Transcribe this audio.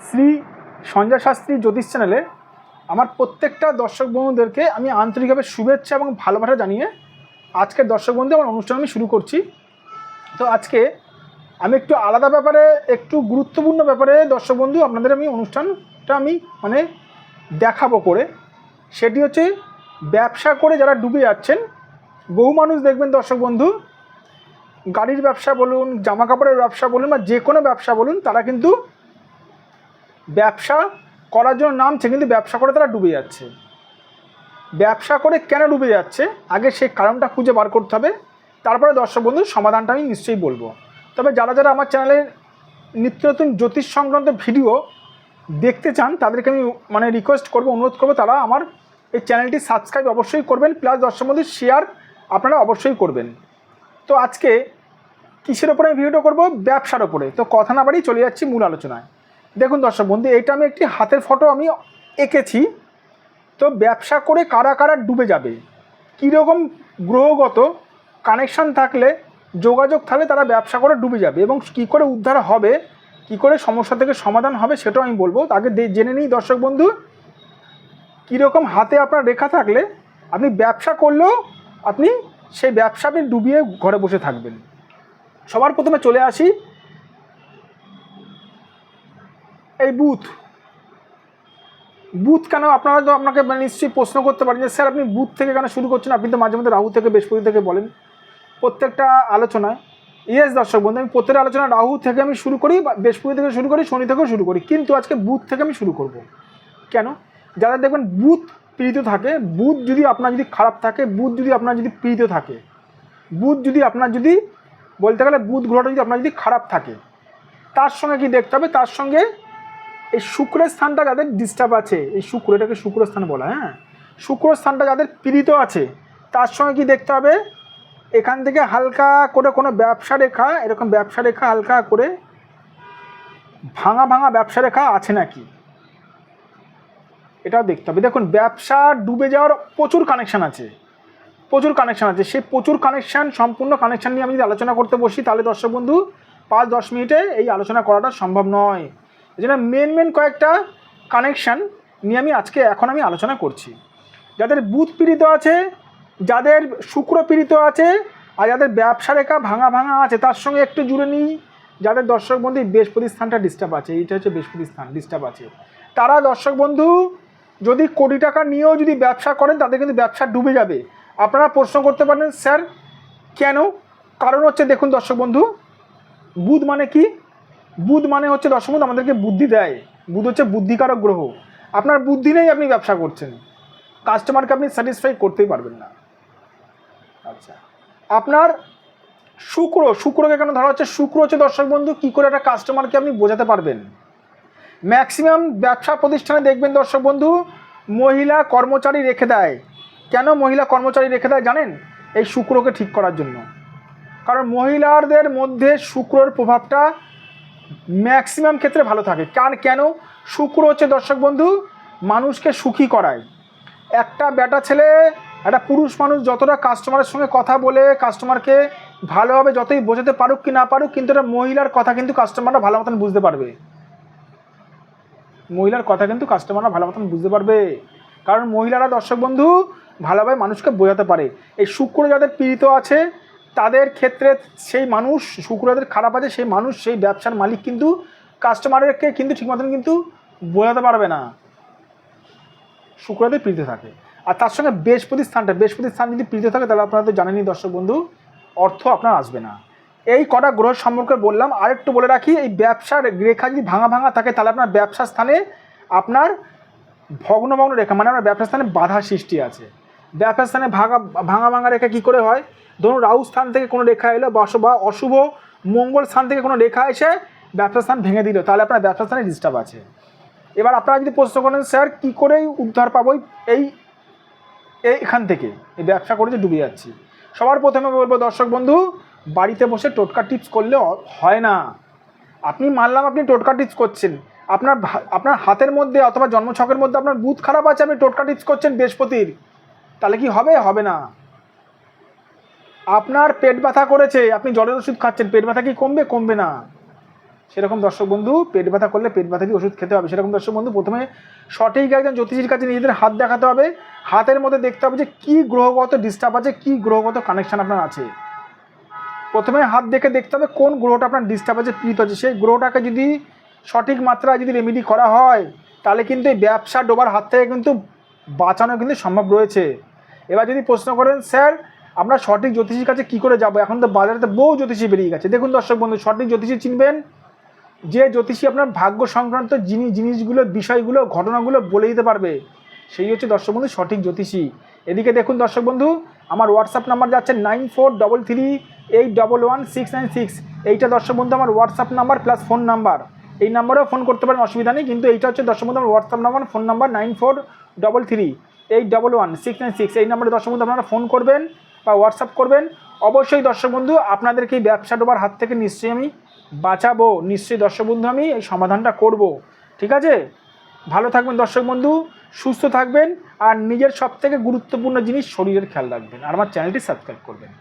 শ্রী সঞ্জয় শাস্ত্রী জ্যোতিষ চ্যানেলে আমার প্রত্যেকটা দর্শক বন্ধুদেরকে আমি আন্তরিকভাবে শুভেচ্ছা এবং ভালোবাসা জানিয়ে আজকের দর্শক বন্ধু আমার অনুষ্ঠান আমি শুরু করছি। তো আজকে আমি একটু আলাদা ব্যাপারে, একটু গুরুত্বপূর্ণ ব্যাপারে দর্শক বন্ধু আপনাদের আমি অনুষ্ঠানটা আমি দেখাবো করে। সেটি হচ্ছে ব্যবসা করে যারা ডুবে যাচ্ছেন। বহু মানুষ দেখবেন দর্শক বন্ধু, গাড়ির ব্যবসা বলুন, জামা কাপড়ের ব্যবসা বলুন বা যে কোনো ব্যবসা বলুন, তারা কিন্তু ব্যবসা করার জন্য নামছে কিন্তু ব্যবসা করে তারা ডুবে যাচ্ছে। ব্যবসা করে কেন ডুবে যাচ্ছে আগে সেই কারণটা খুঁজে বার করতে হবে, তারপরে দর্শক বন্ধুর সমাধানটা আমি নিশ্চয়ই বলবো। তবে যারা যারা আমার চ্যানেলে নিত্য নতুন জ্যোতিষ সংক্রান্ত ভিডিও দেখতে চান তাদেরকে আমি রিকোয়েস্ট করবো, অনুরোধ করবো, তারা আমার এই চ্যানেলটি সাবস্ক্রাইব অবশ্যই করবেন, প্লাস দর্শক বন্ধু শেয়ার আপনারা অবশ্যই করবেন। তো আজকে কিসের ওপরে আমি ভিডিওটা করবো? ব্যবসার ওপরে। তো কথা না বাড়িয়ে চলে যাচ্ছি মূল আলোচনায়। দেখুন দর্শক বন্ধু, এটা আমি একটি হাতের ফটো আমি এঁকেছি। তো ব্যবসা করে কারা কারা ডুবে যাবে, কীরকম গ্রহগত কানেকশান থাকলে, যোগাযোগ থাকলে তারা ব্যবসা করে ডুবে যাবে এবং কী করে উদ্ধার হবে, কী করে সমস্যা থেকে সমাধান হবে সেটাও আমি বলবো। আগে জেনে নিই দর্শক বন্ধু, কীরকম হাতে আপনার রেখা থাকলে আপনি ব্যবসা করলেও আপনি সেই ব্যবসা আপনি ডুবিয়ে ঘরে বসে থাকবেন। সবার প্রথমে চলে আসি এই বুথ কেন আপনারা তো আপনাকে নিশ্চয়ই প্রশ্ন করতে পারেন যে স্যার আপনি বুথ থেকে কেন শুরু করছেন, আপনি তো মাঝে মধ্যে রাহু থেকে বৃহস্পতি থেকে বলেন প্রত্যেকটা আলোচনায়। ইয়েস দর্শক বন্ধু, আমি প্রত্যেকটা আলোচনা রাহু থেকে আমি শুরু করি, বৃহস্পতি থেকে শুরু করি, শনি থেকেও শুরু করি, কিন্তু আজকে বুথ থেকে আমি শুরু করব। কেন? যারা দেখবেন বুথ পীড়িত থাকে, বুথ যদি আপনার যদি খারাপ থাকে, বুথ যদি আপনার যদি পীড়িত থাকে, বুথ যদি আপনার যদি বলতে গেলে বুথ গ্রহটা যদি আপনার যদি খারাপ থাকে, তার সঙ্গে কি দেখতে হবে, তার সঙ্গে এই শুক্রের স্থানটা যাদের ডিস্টার্ব আছে, এই শুক্র, এটাকে শুক্র স্থান বলা, হ্যাঁ, শুক্র স্থানটা যাদের পীড়িত আছে তার সঙ্গে কি দেখতে হবে, এখান থেকে হালকা করে কোনো ব্যবসা রেখা, এরকম ব্যবসা রেখা হালকা করে ভাঙা ভাঙা ব্যবসা রেখা আছে নাকি এটাও দেখতে হবে। দেখুন, ব্যবসা ডুবে যাওয়ার প্রচুর কানেকশান আছে, সেই প্রচুর কানেকশান, সম্পূর্ণ কানেকশান নিয়ে আমি যদি আলোচনা করতে বসি তাহলে দর্শক বন্ধু 5-10 মিনিটে এই আলোচনা করাটা সম্ভব নয়। এই জন্য মেন কয়েকটা কানেকশান নিয়ে আমি এখন আমি আলোচনা করছি। যাদের বুধ পীড়িত আছে, যাদের শুক্র পীড়িত আছে, আর যাদের ব্যবসা রেখা ভাঙা ভাঙা আছে, তার সঙ্গে একটু জুড়ে নিই যাদের দর্শক বন্ধু বৃহস্পতি স্থানটা ডিস্টার্ব আছে, এইটা হচ্ছে বৃহস্পতি স্থান ডিস্টার্ব আছে, তারা দর্শক বন্ধু যদি কোটি টাকা নিয়েও যদি ব্যবসা করেন তাদের কিন্তু ব্যবসা ডুবে যাবে। আপনারা প্রশ্ন করতে পারেন স্যার কেন? কারণ হচ্ছে, দেখুন দর্শক বন্ধু, বুধ মানে কি? বুধ মানে হচ্ছে দর্শক বন্ধু আমাদেরকে বুদ্ধি দেয়। বুধ হচ্ছে বুদ্ধিকারক গ্রহ। আপনার বুদ্ধি নেই, আপনি ব্যবসা করছেন, কাস্টমারকে আপনি স্যাটিসফাই করতেই পারবেন না। আচ্ছা, আপনার শুক্রকে কেন ধরা হচ্ছে? শুক্র হচ্ছে দর্শক বন্ধু কী করে একটা কাস্টমারকে আপনি বোঝাতে পারবেন। ম্যাক্সিমাম ব্যবসা প্রতিষ্ঠানে দেখবেন দর্শক বন্ধু মহিলা কর্মচারী রেখে দেয়। কেন মহিলা কর্মচারী রেখে দেয় জানেন? এই শুক্রকে ঠিক করার জন্য। কারণ মহিলাদের মধ্যে শুক্রর প্রভাবটা ম্যাক্সিমাম ক্ষেত্রে ভালো থাকে। কেন? শুক্র হচ্ছে দর্শক বন্ধু মানুষকে সুখী করায়। একটা বেটা ছেলে, একটা পুরুষ মানুষ যতটা কাস্টমারের সঙ্গে কথা বলে কাস্টমারকে ভালোভাবে যতই বোঝাতে পারুক কি না পারুক, কিন্তু এটা মহিলার কথা কিন্তু কাস্টমাররা ভালো মতন বুঝতে পারবে। মহিলার কথা কিন্তু কাস্টমাররা ভালো মতন বুঝতে পারবে, কারণ মহিলারা দর্শক বন্ধু ভালোভাবে মানুষকে বোঝাতে পারে। এই শুক্র যাদের পীড়িত আছে তাদের ক্ষেত্রে সেই মানুষ, শুক্র যাদের খারাপ আছে সেই মানুষ, সেই ব্যবসার মালিক কিন্তু কাস্টমারকে কিন্তু ঠিক মতন কিন্তু বোঝাতে পারবে না, শুক্রদের পীড়িত থাকে। আর তার সঙ্গে বৃহস্পতি স্থান যদি পীড়িত থাকে তাহলে আপনারা তো জানেনই দর্শক বন্ধু অর্থ আপনার আসবে না। এই কটা গ্রহ সম্পর্কে বললাম। আরেকটু বলে রাখি, এই ব্যবসার রেখা যদি ভাঙা ভাঙা থাকে তাহলে আপনার ব্যবসা স্থানে আপনার ভগ্ন রেখা, মানে আপনার ব্যবসা স্থানে বাধা সৃষ্টি আছে। ব্যবসা স্থানে ভাঙা ভাঙা রেখা কী করে হয়? ধরুন রাহু স্থান থেকে কোনো রেখা এলো বা অশুভ মঙ্গল স্থান থেকে কোনো রেখা এসে ব্যবসা স্থান ভেঙে দিল, তাহলে আপনার ব্যবসা স্থানে ডিস্টার্ব আছে। এবার আপনারা যদি প্রশ্ন করেন স্যার কী করেই উদ্ধার পাবো এইখান থেকে, এই ব্যবসা করে যে ডুবে যাচ্ছি, সবার প্রথমে বলবো দর্শক বন্ধু বাড়িতে বসে টোটকা টিপস করলে হয় না। আপনি মানলাম আপনি টোটকা টিপস করছেন, আপনার হাতের মধ্যে অথবা জন্মছকের মধ্যে আপনার বুধ খারাপ আছে, আপনি টোটকা টিপস করছেন বৃহস্পতির, তাহলে কি হবে? হবে না। আপনার পেট ব্যথা করেছে, আপনি জ্বরের ওষুধ খাচ্ছেন, পেট ব্যথা কি কমবে? কমবে না। সেরকম দর্শক বন্ধু পেট ব্যথা করলে পেট ব্যথারই ওষুধ খেতে হবে। সেরকম দর্শক বন্ধু প্রথমে সঠিক একজন জ্যোতিষীর কাছে নিজেদের হাত দেখাতে হবে, হাতের মধ্যে দেখতে হবে যে কী গ্রহগত ডিস্টার্ব আছে, কী গ্রহগত কানেকশান আপনার আছে। প্রথমে হাত দেখে দেখতে হবে কোন গ্রহটা আপনার ডিস্টার্ব আছে, পীড়িত আছে। সেই গ্রহটাকে যদি সঠিক মাত্রায় যদি রেমেডি করা হয় তাহলে কিন্তু এই ব্যবসা ডোবার হাত থেকে কিন্তু বাঁচানো কিন্তু সম্ভব রয়েছে। এবার যদি প্রশ্ন করেন স্যার আমরা সঠিক জ্যোতিষীর কাছে কী করে যাব, এখন তো বাজারে বহু জ্যোতিষী বেরিয়ে গেছে। দেখুন দর্শক বন্ধু, সঠিক জ্যোতিষী চিনবেন যে জ্যোতিষী আপনার ভাগ্য সংক্রান্ত জিনিসগুলো, বিষয়গুলো, ঘটনাগুলো বলে দিতে পারবে, সেই হচ্ছে দর্শক বন্ধু সঠিক জ্যোতিষী। এদিকে দেখুন দর্শক বন্ধু, আমার হোয়াটসঅ্যাপ নাম্বার যাচ্ছে 9433811696। এইটা দর্শক বন্ধু আমার WhatsApp number plus phone number. এই নাম্বারেও ফোন করতে পারেন, অসুবিধা নেই, কিন্তু এইটা হচ্ছে দর্শক বন্ধু আমার হোয়াটসঅ্যাপ নাম্বার, ফোন নাম্বার 9433811696। এই নাম্বারে দর্শক বন্ধু আপনারা ফোন করবেন বা হোয়াটসঅ্যাপ করবেন। অবশ্যই দর্শক বন্ধু আপনাদেরকে এই ব্যবসা ডোবার হাত থেকে নিশ্চয়ই আমি বাঁচাবো, নিশ্চয়ই দর্শক বন্ধু আমি এই সমাধানটা করব। ঠিক আছে, ভালো থাকবেন দর্শক বন্ধু, সুস্থ থাকবেন, আর নিজের সবথেকে গুরুত্বপূর্ণ জিনিস শরীরের খেয়াল রাখবেন, আর আমার চ্যানেলটি সাবস্ক্রাইব করবেন।